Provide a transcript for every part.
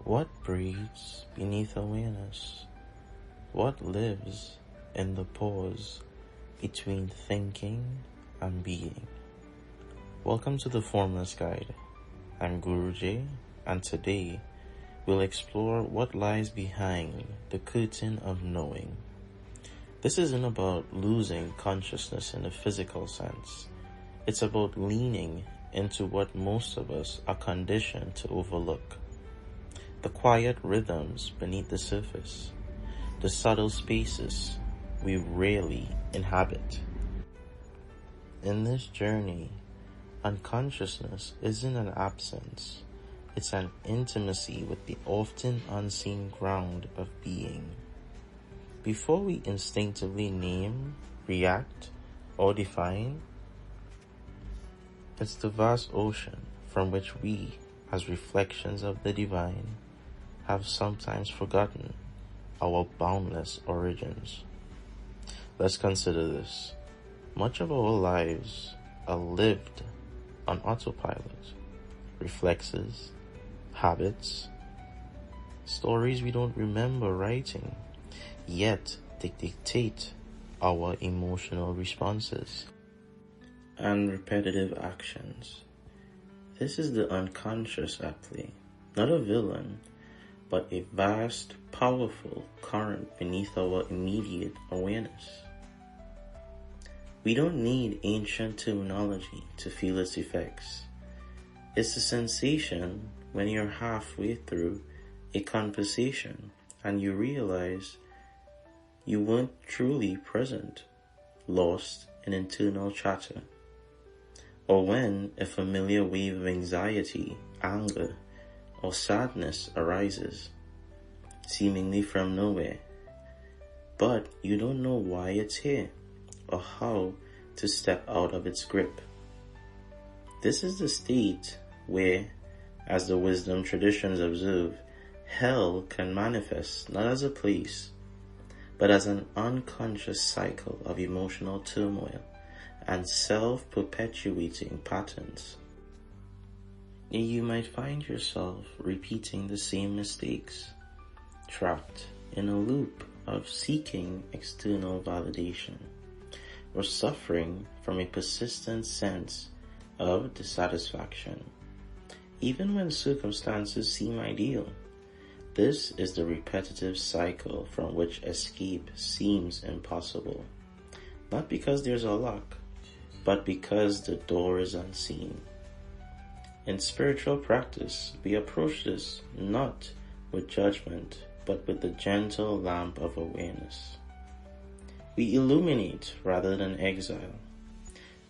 What breathes beneath awareness? What lives in the pause between thinking and being? Welcome to the Formless Guide. I'm Guruji, and today we'll explore what lies behind the curtain of knowing. This isn't about losing consciousness in a physical sense. It's about leaning into what most of us are conditioned to overlook. The quiet rhythms beneath the surface, the subtle spaces we rarely inhabit. In this journey, unconsciousness isn't an absence, it's an intimacy with the often unseen ground of being. Before we instinctively name, react, or define, it's the vast ocean from which we, as reflections of the divine, have sometimes forgotten our boundless origins. Let's consider this. Much of our lives are lived on autopilot, reflexes, habits, stories we don't remember writing, yet they dictate our emotional responses and repetitive actions. This is the unconscious at play, not a villain, but a vast, powerful current beneath our immediate awareness. We don't need ancient terminology to feel its effects. It's the sensation when you're halfway through a conversation and you realize you weren't truly present, lost in internal chatter. Or when a familiar wave of anxiety, anger, or sadness arises, seemingly from nowhere, but you don't know why it's here or how to step out of its grip. This is the state where, as the wisdom traditions observe, hell can manifest not as a place, but as an unconscious cycle of emotional turmoil and self-perpetuating patterns. You might find yourself repeating the same mistakes, trapped in a loop of seeking external validation, or suffering from a persistent sense of dissatisfaction. Even when circumstances seem ideal, this is the repetitive cycle from which escape seems impossible. Not because there's a lock, but because the door is unseen. In spiritual practice, we approach this not with judgment, but with the gentle lamp of awareness. We illuminate rather than exile.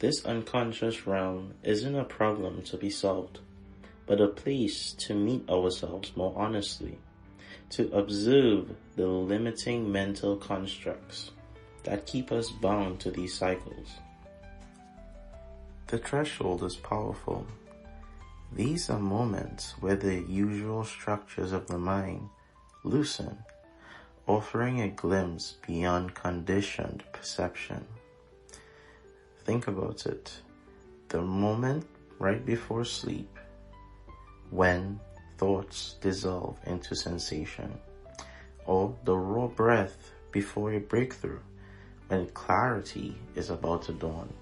This unconscious realm isn't a problem to be solved, but a place to meet ourselves more honestly, to observe the limiting mental constructs that keep us bound to these cycles. The threshold is powerful. These are moments where the usual structures of the mind loosen, offering a glimpse beyond conditioned perception. Think about it. The moment right before sleep, when thoughts dissolve into sensation, or the raw breath before a breakthrough, when clarity is about to dawn.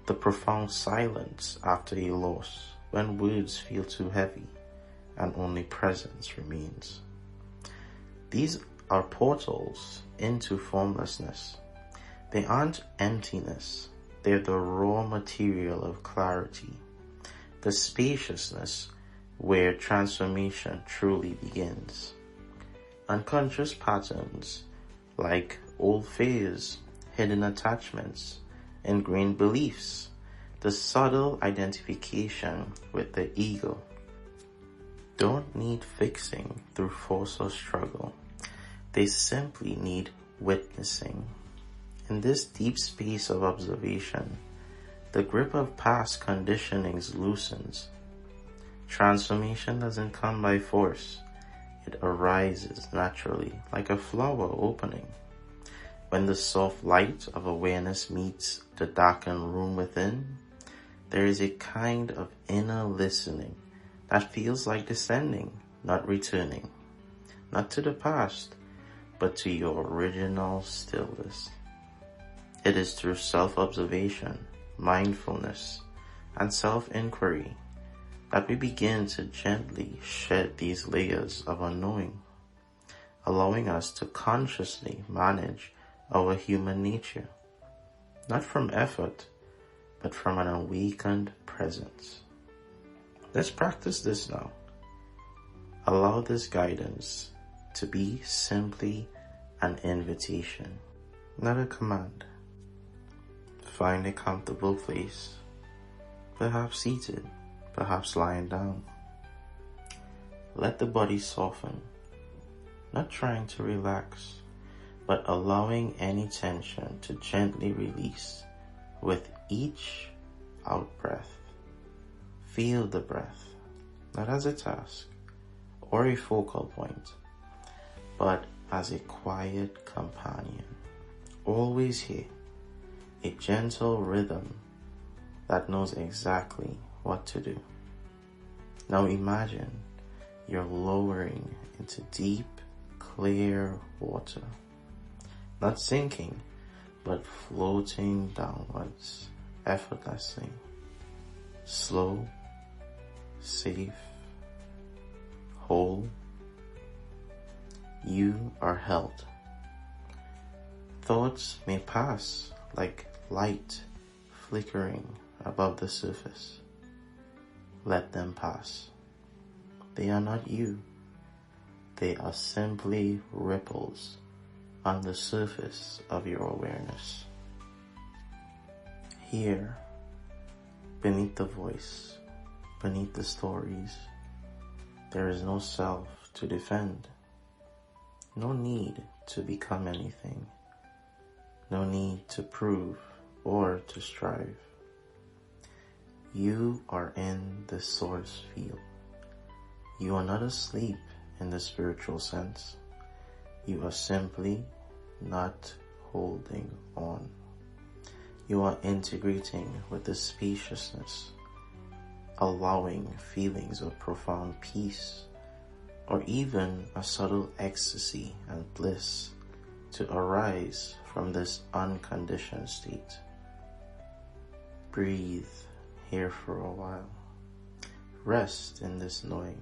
The profound silence after a loss, when words feel too heavy and only presence remains. These are portals into formlessness. They aren't emptiness, they're the raw material of clarity, the spaciousness where transformation truly begins. Unconscious patterns like old fears, hidden attachments, ingrained beliefs, the subtle identification with the ego, don't need fixing through force or struggle. They simply need witnessing. In this deep space of observation, the grip of past conditionings loosens. Transformation doesn't come by force. It arises naturally, like a flower opening. When the soft light of awareness meets the darkened room within, there is a kind of inner listening that feels like descending not returning, not to the past, but to your original stillness. It is through self-observation, mindfulness, and self-inquiry that we begin to gently shed these layers of unknowing, allowing us to consciously manage our human nature, not from effort, but from an awakened presence. Let's practice this now. Allow this guidance to be simply an invitation, not a command. Find a comfortable place, perhaps seated, perhaps lying down. Let the body soften, not trying to relax, but allowing any tension to gently release with each out-breath. Feel the breath, not as a task or a focal point, but as a quiet companion, always here, a gentle rhythm that knows exactly what to do. Now imagine you're lowering into deep, clear water, not sinking, but floating downwards effortlessly, slow, safe, whole. You are held. Thoughts may pass like light flickering above the surface. Let them pass. They are not you. They are simply ripples on the surface of your awareness. Here, beneath the voice, beneath the stories, there is no self to defend, no need to become anything, no need to prove or to strive. You are in the source field. You are not asleep in the spiritual sense. You are simply not holding on. You are integrating with the spaciousness, allowing feelings of profound peace or even a subtle ecstasy and bliss to arise from this unconditioned state. Breathe here for a while. Rest in this knowing.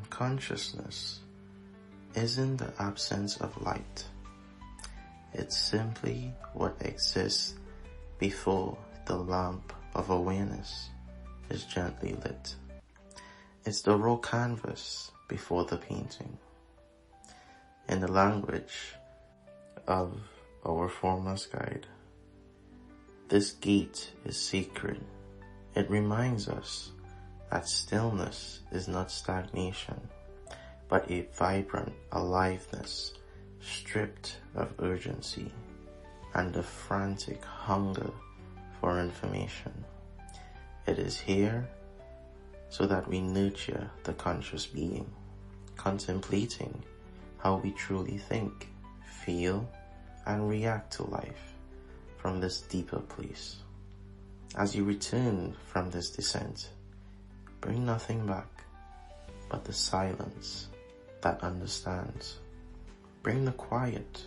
Consciousness isn't the absence of light. It's simply what exists before the lamp of awareness is gently lit. It's the raw canvas before the painting. In the language of our Formless guide, this gate is sacred. It reminds us that stillness is not stagnation, but a vibrant aliveness stripped of urgency and the frantic hunger for information. It is here so that we nurture the conscious being, contemplating how we truly think, feel, and react to life from this deeper place. As you return from this descent, bring nothing back but the silence that understands. Bring the quiet,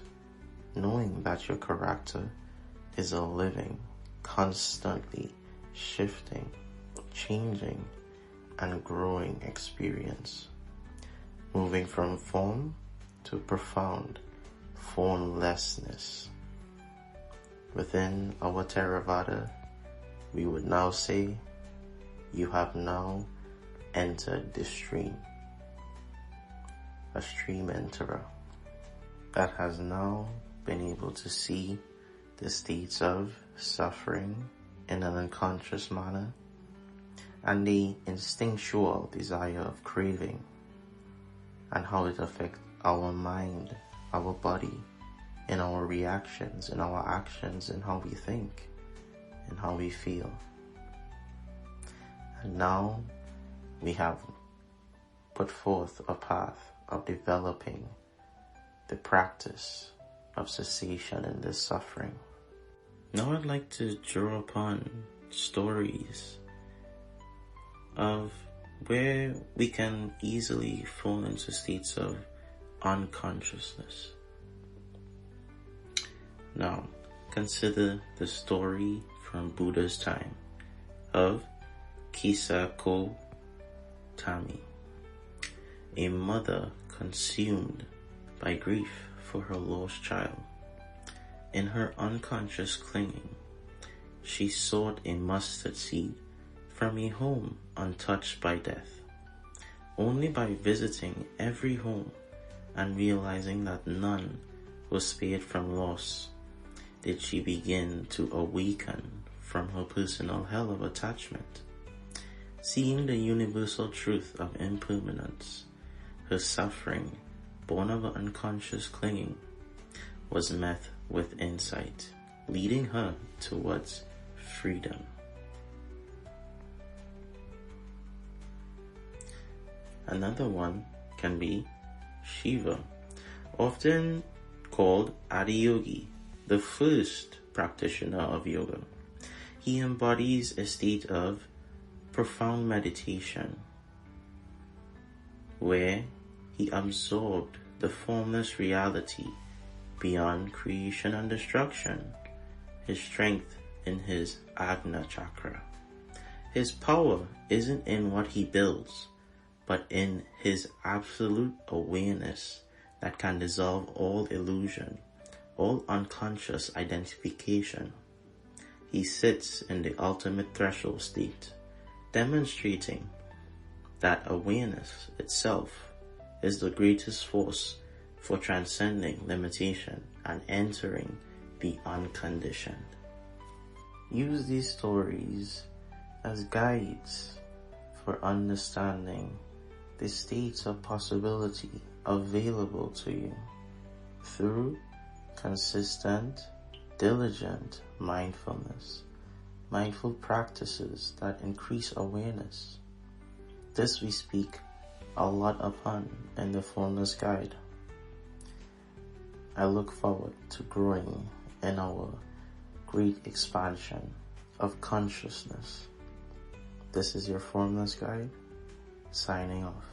knowing that your character is a living, constantly shifting, changing, and growing experience, moving from form to profound formlessness. Within our Theravada, we would now say, you have now entered the stream, a stream enterer that has now been able to see the states of suffering in an unconscious manner and the instinctual desire of craving and how it affects our mind, our body, in our reactions, in our actions, in how we think, in how we feel. And now we have put forth a path of developing the practice of cessation in this suffering. Now I'd like to draw upon stories of where we can easily fall into states of unconsciousness. Now, consider the story from Buddha's time of Kisako Tami, a mother consumed by grief for her lost child. In her unconscious clinging, she sought a mustard seed from a home untouched by death. Only by visiting every home and realizing that none was spared from loss did she begin to awaken from her personal hell of attachment. Seeing the universal truth of impermanence, her suffering, born of her unconscious clinging, was met with insight, leading her towards freedom. Another one can be Shiva, often called Adiyogi, the first practitioner of yoga. He embodies a state of profound meditation where he absorbed the formless reality beyond creation and destruction, his strength in his Agna chakra. His power isn't in what he builds, but in his absolute awareness that can dissolve all illusion, all unconscious identification. He sits in the ultimate threshold state, demonstrating that awareness itself is the greatest force for transcending limitation and entering the unconditioned. Use these stories as guides for understanding the states of possibility available to you through consistent, diligent mindfulness, mindful practices that increase awareness. This we speak a lot upon in the Formless Guide. I look forward to growing in our great expansion of consciousness. This is your Formless Guide, signing off.